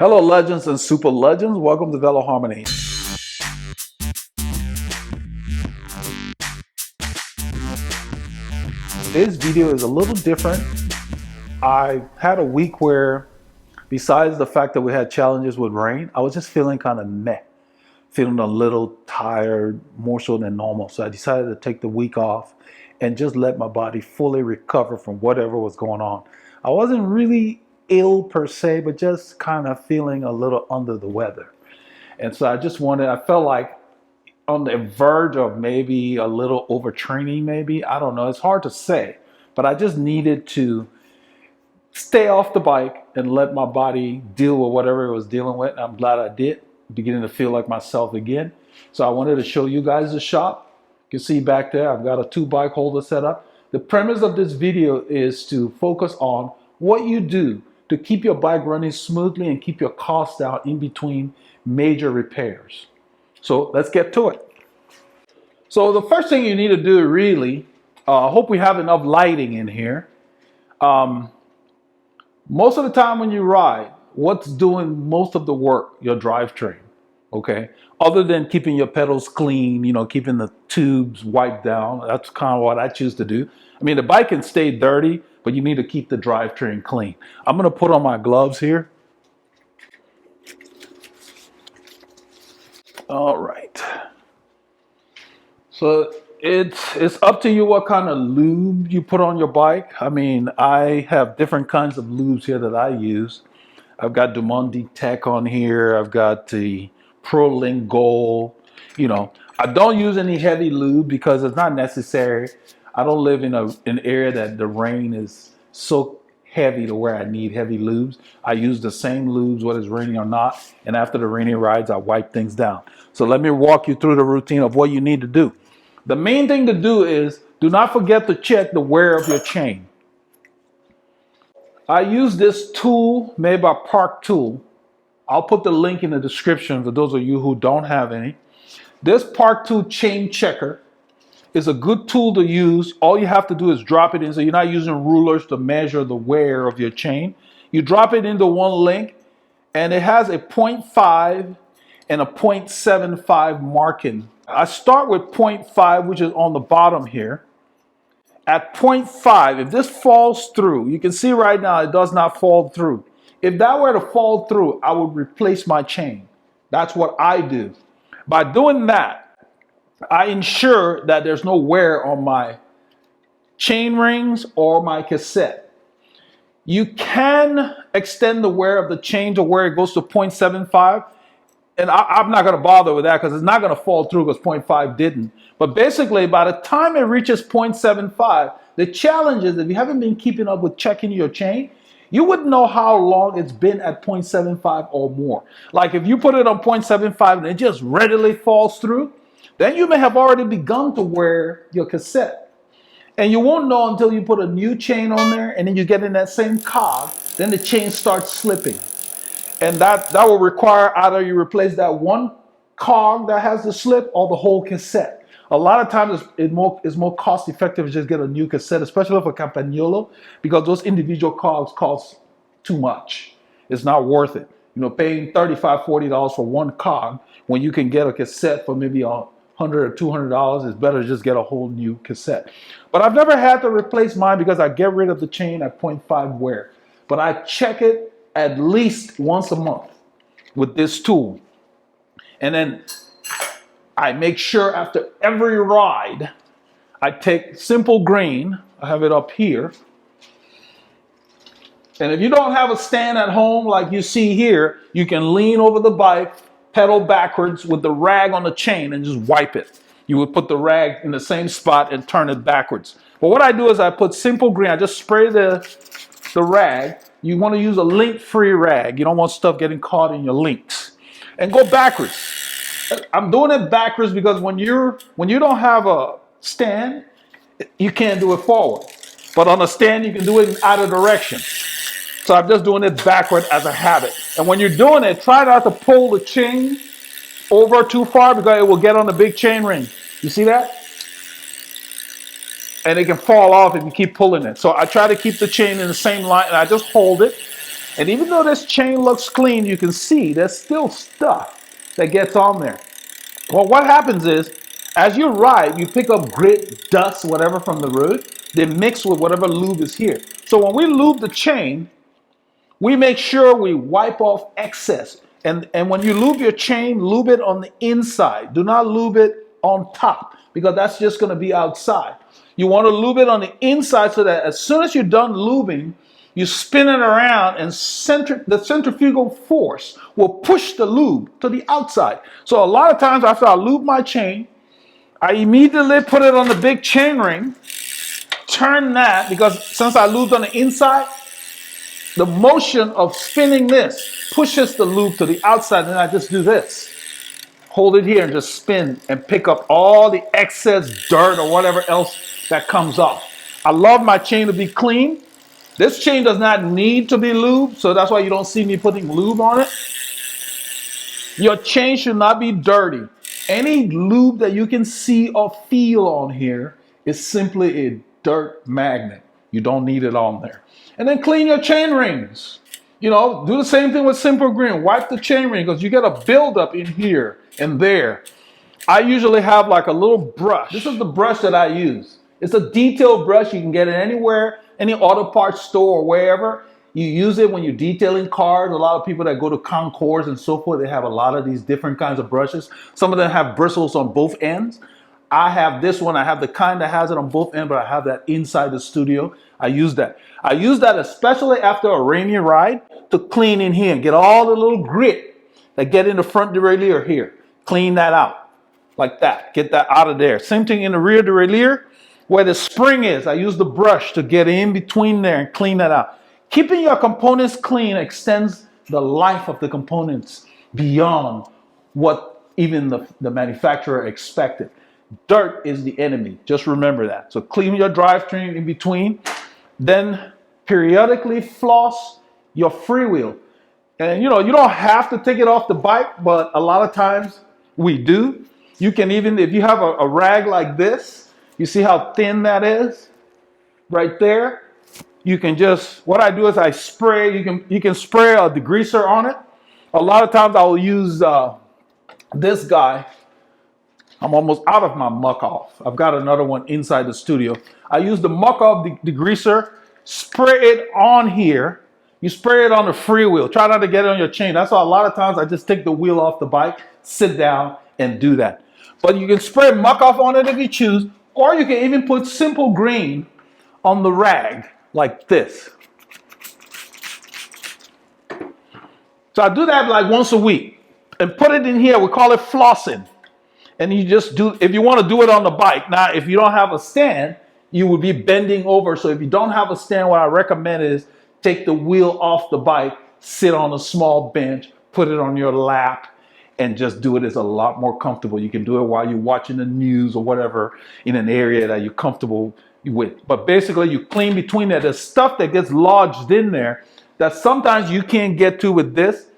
Hello legends and super legends, welcome to Veloharmony. This video is a little different. I had a week where, besides the fact that we had challenges with rain, I was just feeling kind of meh, feeling a little tired, more so than normal. So I decided to take the week off and just let my body fully recover from whatever was going on. I wasn't really ill per se, but just kind of feeling a little under the weather. And so I felt like on the verge of maybe a little overtraining, maybe. I don't know. It's hard to say, but I just needed to stay off the bike and let my body deal with whatever it was dealing with. And I'm glad I did, beginning to feel like myself again. So I wanted to show you guys the shop. You can see back there, I've got a 2-bike holder set up. The premise of this video is to focus on what you do to keep your bike running smoothly and keep your costs down in between major repairs. So let's get to it. So the first thing you need to do really, I hope we have enough lighting in here. Most of the time when you ride, what's doing most of the work? Your drivetrain, okay? Other than keeping your pedals clean, you know, keeping the tubes wiped down. That's kind of what I choose to do. I mean, the bike can stay dirty, but you need to keep the drivetrain clean. I'm gonna put on my gloves here. All right. So it's up to you what kind of lube you put on your bike. I mean, I have different kinds of lubes here that I use. I've got Dumont Tech on here. I've got the Prolong Gold. You know, I don't use any heavy lube because it's not necessary. I don't live in an area that the rain is so heavy to where I need heavy lubes. I use the same lubes whether it's raining or not. And after the rainy rides, I wipe things down. So let me walk you through the routine of what you need to do. The main thing to do is do not forget to check the wear of your chain. I use this tool made by Park Tool. I'll put the link in the description for those of you who don't have any. This Park Tool chain checker is a good tool to use. All you have to do is drop it in, so you're not using rulers to measure the wear of your chain. You drop it into one link, and it has a 0.5 and a 0.75 marking. I start with 0.5, which is on the bottom here. At 0.5, if this falls through, you can see right now it does not fall through. If that were to fall through, I would replace my chain. That's what I do. By doing that, I ensure that there's no wear on my chain rings or my cassette. You can extend the wear of the chain to where it goes to 0.75. And I'm not going to bother with that because it's not going to fall through because 0.5 didn't. But basically, by the time it reaches 0.75, the challenge is if you haven't been keeping up with checking your chain, you wouldn't know how long it's been at 0.75 or more. Like if you put it on 0.75 and it just readily falls through, then you may have already begun to wear your cassette. And you won't know until you put a new chain on there and then you get in that same cog, then the chain starts slipping. And that will require either you replace that one cog that has the slip or the whole cassette. A lot of times it's more cost effective to just get a new cassette, especially for Campagnolo, because those individual cogs cost too much. It's not worth it. You know, paying $35, $40 for one cog when you can get a cassette for maybe $100 or $200, it's better to just get a whole new cassette. But I've never had to replace mine because I get rid of the chain at 0.5 wear. But I check it at least once a month with this tool. And then I make sure after every ride, I take Simple Green, I have it up here. And if you don't have a stand at home like you see here, you can lean over the bike, pedal backwards with the rag on the chain and just wipe it. You would put the rag in the same spot and turn it backwards. But what I do is I put Simple Green, I just spray the rag. You want to use a link-free rag. You don't want stuff getting caught in your links. And go backwards. I'm doing it backwards because when you don't have a stand, you can't do it forward. But on a stand, you can do it in either direction. So I'm just doing it backward as a habit. And when you're doing it, try not to pull the chain over too far because it will get on the big chain ring. You see that? And it can fall off if you keep pulling it. So I try to keep the chain in the same line and I just hold it. And even though this chain looks clean, you can see there's still stuff that gets on there. Well, what happens is, as you ride, you pick up grit, dust, whatever from the road. They mix with whatever lube is here. So when we lube the chain, we make sure we wipe off excess. And when you lube your chain, lube it on the inside. Do not lube it on top, because that's just going to be outside. You want to lube it on the inside so that as soon as you're done lubing, you spin it around and the centrifugal force will push the lube to the outside. So a lot of times after I lube my chain, I immediately put it on the big chain ring, turn that, because since I lubed on the inside, the motion of spinning this pushes the lube to the outside, and I just do this. Hold it here and just spin and pick up all the excess dirt or whatever else that comes off. I love my chain to be clean. This chain does not need to be lubed, so that's why you don't see me putting lube on it. Your chain should not be dirty. Any lube that you can see or feel on here is simply a dirt magnet. You don't need it on there. And then clean your chain rings. You know, do the same thing with Simple Green. Wipe the chain ring, because you get a buildup in here and there. I usually have like a little brush. This is the brush that I use. It's a detailed brush. You can get it anywhere, any auto parts store or wherever. You use it when you're detailing cars. A lot of people that go to concours and so forth, they have a lot of these different kinds of brushes. Some of them have bristles on both ends. I have this one. I have the kind that has it on both ends, but I have that inside the studio. I use that. I use that especially after a rainy ride to clean in here and get all the little grit that get in the front derailleur here. Clean that out like that. Get that out of there. Same thing in the rear derailleur where the spring is. I use the brush to get in between there and clean that out. Keeping your components clean extends the life of the components beyond what even the manufacturer expected. Dirt is the enemy. Just remember that. So clean your drivetrain in between. Then periodically floss your freewheel. And you know, you don't have to take it off the bike, but a lot of times we do. You can even, if you have a rag like this, you see how thin that is right there? You can just, what I do is I spray, you can spray a degreaser on it. A lot of times I will use this guy. I'm almost out of my Muc-Off. I've got another one inside the studio. I use the Muc-Off degreaser, spray it on here. You spray it on the freewheel. Try not to get it on your chain. That's why a lot of times I just take the wheel off the bike, sit down, and do that. But you can spray Muc-Off on it if you choose, or you can even put Simple Green on the rag like this. So I do that like once a week and put it in here. We call it flossing. And you just do, if you want to do it on the bike. Now, if you don't have a stand, you would be bending over. So if you don't have a stand, what I recommend is take the wheel off the bike, sit on a small bench, put it on your lap, and just do it. It's a lot more comfortable. You can do it while you're watching the news or whatever in an area that you're comfortable with. But basically, you clean between there. There's stuff that gets lodged in there that sometimes you can't get to with this.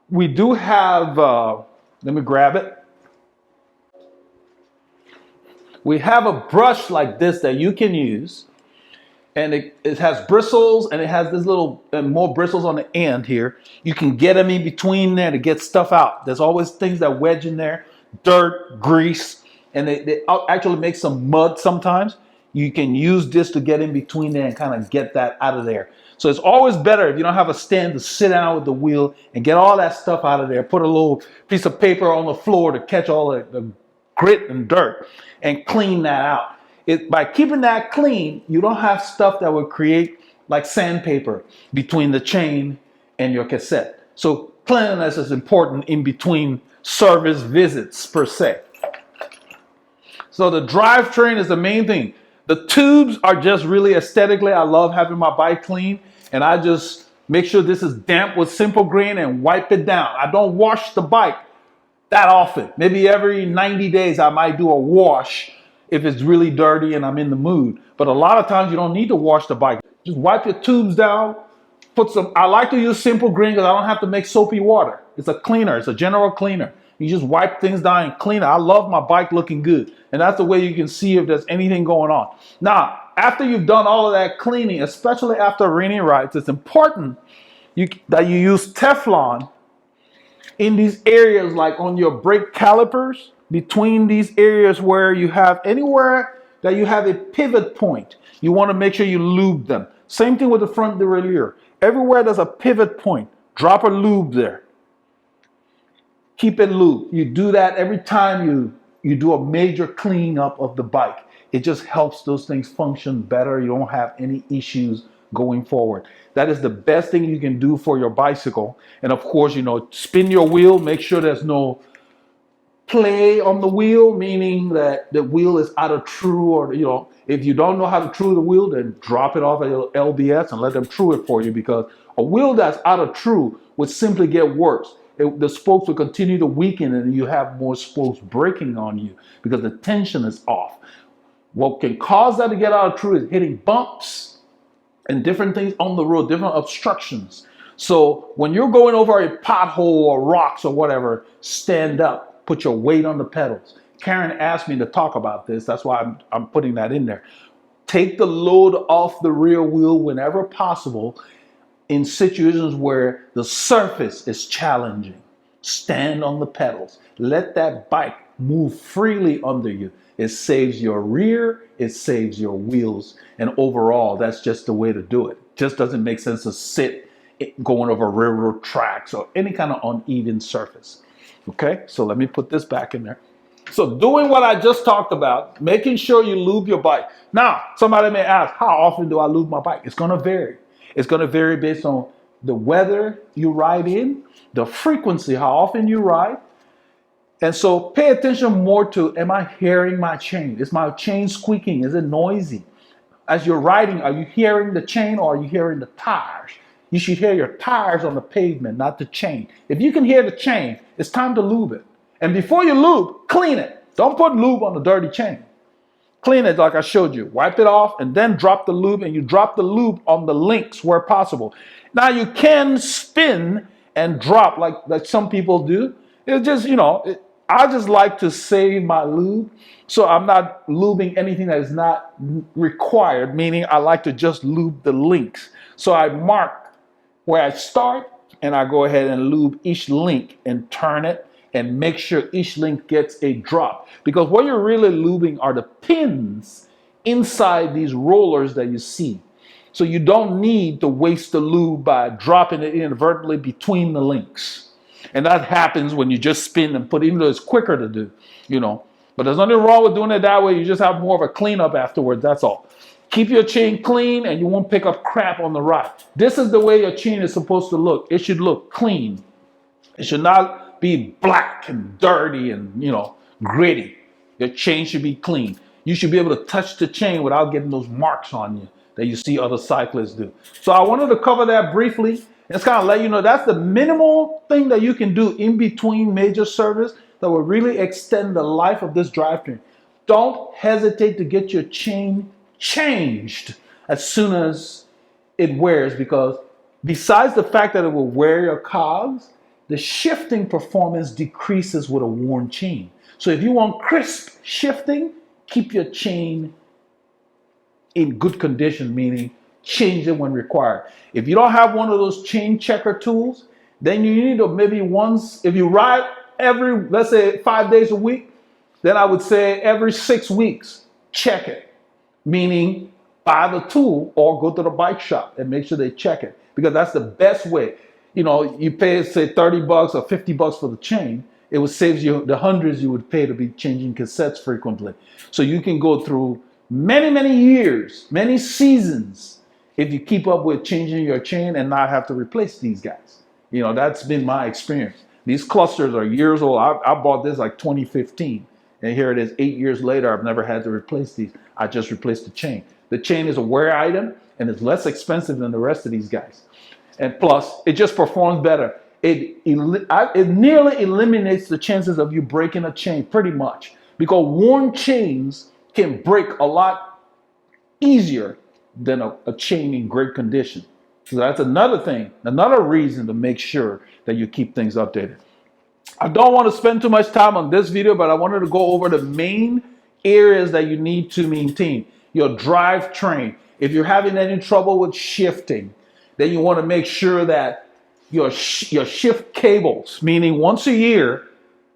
We do have, let me grab it. We have a brush like this that you can use, and it has bristles, and it has this little more bristles on the end here. You can get them in between there to get stuff out. There's always things that wedge in there, dirt, grease, and they actually make some mud sometimes. You can use this to get in between there and kind of get that out of there. So it's always better if you don't have a stand to sit down with the wheel and get all that stuff out of there. Put a little piece of paper on the floor to catch all the grit and dirt and clean that out. By keeping that clean, you don't have stuff that would create like sandpaper between the chain and your cassette. So cleanliness is important in between service visits per se. So the drivetrain is the main thing. The tubes are just really aesthetically, I love having my bike clean, and I just make sure this is damp with Simple Green and wipe it down. I don't wash the bike that often. Maybe every 90 days I might do a wash if it's really dirty and I'm in the mood. But a lot of times you don't need to wash the bike. Just wipe your tubes down, put some, I like to use Simple Green because I don't have to make soapy water. It's a cleaner, it's a general cleaner. You just wipe things down and clean it. I love my bike looking good. And that's the way you can see if there's anything going on. Now, after you've done all of that cleaning, especially after rainy rides, it's important that you use Teflon in these areas, like on your brake calipers, between these areas where you have anywhere that you have a pivot point. You want to make sure you lube them. Same thing with the front derailleur. Everywhere there's a pivot point, drop a lube there. Keep it lubed. You do that every time you do a major cleanup of the bike. It just helps those things function better. You don't have any issues going forward. That is the best thing you can do for your bicycle. And of course, spin your wheel. Make sure there's no play on the wheel, meaning that the wheel is out of true, or if you don't know how to true the wheel, then drop it off at LBS and let them true it for you, because a wheel that's out of true would simply get worse. The spokes will continue to weaken and you have more spokes breaking on you because the tension is off. What can cause that to get out of true is hitting bumps and different things on the road, different obstructions. So when you're going over a pothole or rocks or whatever, stand up, put your weight on the pedals. Karen asked me to talk about this. That's why I'm putting that in there. Take the load off the rear wheel whenever possible in situations where the surface is challenging. Stand on the pedals. Let that bike move freely under you. It saves your rear, it saves your wheels, and overall, that's just the way to do it. Just doesn't make sense to sit going over railroad tracks or any kind of uneven surface. Okay, so let me put this back in there. So doing what I just talked about, making sure you lube your bike. Now, somebody may ask, how often do I lube my bike? It's going to vary. It's going to vary based on the weather you ride in, the frequency, how often you ride. And so pay attention more to, am I hearing my chain? Is my chain squeaking? Is it noisy? As you're riding, are you hearing the chain or are you hearing the tires? You should hear your tires on the pavement, not the chain. If you can hear the chain, it's time to lube it. And before you lube, clean it. Don't put lube on the dirty chain. Clean it like I showed you. Wipe it off and then drop the lube, and you drop the lube on the links where possible. Now you can spin and drop like some people do. It's just, I just like to save my lube. So I'm not lubing anything that is not required, meaning I like to just lube the links. So I mark where I start and I go ahead and lube each link and turn it and make sure each link gets a drop. Because what you're really lubing are the pins inside these rollers that you see. So you don't need to waste the lube by dropping it inadvertently between the links. And that happens when you just spin and put, even though it's quicker to do, But there's nothing wrong with doing it that way. You just have more of a cleanup afterwards, that's all. Keep your chain clean and you won't pick up crap on the ride. This is the way your chain is supposed to look. It should look clean. It should not be black and dirty and, gritty. Your chain should be clean. You should be able to touch the chain without getting those marks on you that you see other cyclists do. So I wanted to cover that briefly. It's kind of let you know that's the minimal thing that you can do in between major service that will really extend the life of this drivetrain. Don't hesitate to get your chain changed as soon as it wears, because besides the fact that it will wear your cogs, the shifting performance decreases with a worn chain. So if you want crisp shifting, keep your chain in good condition, meaning change it when required. If you don't have one of those chain checker tools, then you need to maybe once, if you ride every, let's say 5 days a week, then I would say every 6 weeks, check it. Meaning buy the tool or go to the bike shop and make sure they check it, because that's the best way. You pay, say, $30 or $50 for the chain. It would save you the hundreds you would pay to be changing cassettes frequently. So you can go through many, many years, many seasons, if you keep up with changing your chain and not have to replace these guys. That's been my experience. These clusters are years old. I bought this like 2015. And here it is 8 years later. I've never had to replace these. I just replaced the chain. The chain is a wear item and it's less expensive than the rest of these guys. And plus, it just performs better. It nearly eliminates the chances of you breaking a chain, pretty much. Because worn chains can break a lot easier than a chain in great condition. So that's another thing, another reason to make sure that you keep things updated. I don't want to spend too much time on this video, but I wanted to go over the main areas that you need to maintain. Your drivetrain. If you're having any trouble with shifting, then you want to make sure that your shift cables, meaning once a year,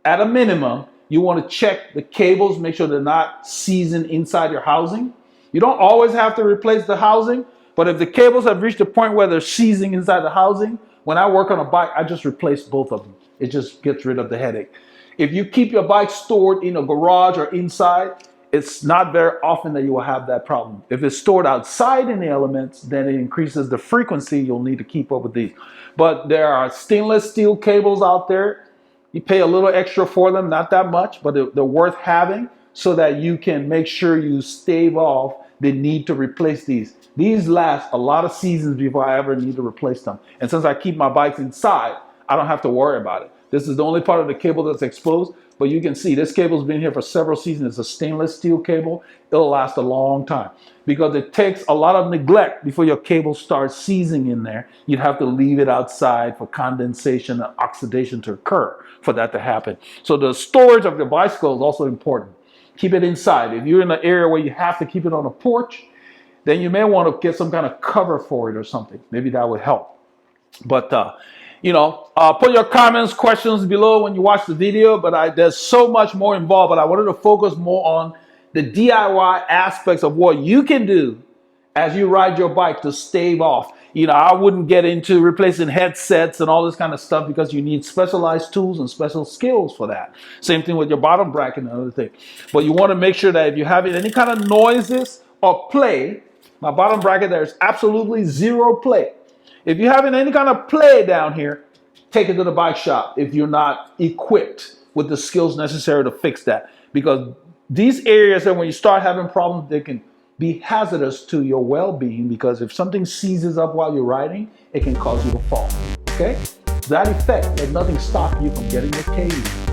at a minimum, you want to check the cables, make sure they're not seasoned inside your housing. You don't always have to replace the housing, but if the cables have reached the point where they're seizing inside the housing, when I work on a bike, I just replace both of them. It just gets rid of the headache. If you keep your bike stored in a garage or inside, it's not very often that you will have that problem. If it's stored outside in the elements, then it increases the frequency you'll need to keep up with these. But there are stainless steel cables out there. You pay a little extra for them, not that much, but they're worth having so that you can make sure you stave off the need to replace these. These last a lot of seasons before I ever need to replace them. And since I keep my bikes inside, I don't have to worry about it. This is the only part of the cable that's exposed, but you can see this cable's been here for several seasons. It's a stainless steel cable. It'll last a long time because it takes a lot of neglect before your cable starts seizing in there. You'd have to leave it outside for condensation and oxidation to occur for that to happen. So the storage of your bicycle is also important. Keep it inside. If you're in an area where you have to keep it on a porch, then you may want to get some kind of cover for it or something. Maybe that would help. But put your comments, questions below when you watch the video, but there's so much more involved, but I wanted to focus more on the DIY aspects of what you can do as you ride your bike to stave off. I wouldn't get into replacing headsets and all this kind of stuff because you need specialized tools and special skills for that. Same thing with your bottom bracket and other thing. But you want to make sure that if you're having any kind of noises or play, my bottom bracket, there's absolutely zero play. If you're having any kind of play down here, take it to the bike shop if you're not equipped with the skills necessary to fix that. Because these areas that when you start having problems, they can be hazardous to your well-being because if something seizes up while you're riding, it can cause you to fall. Okay? To that effect, let nothing stop you from getting your K.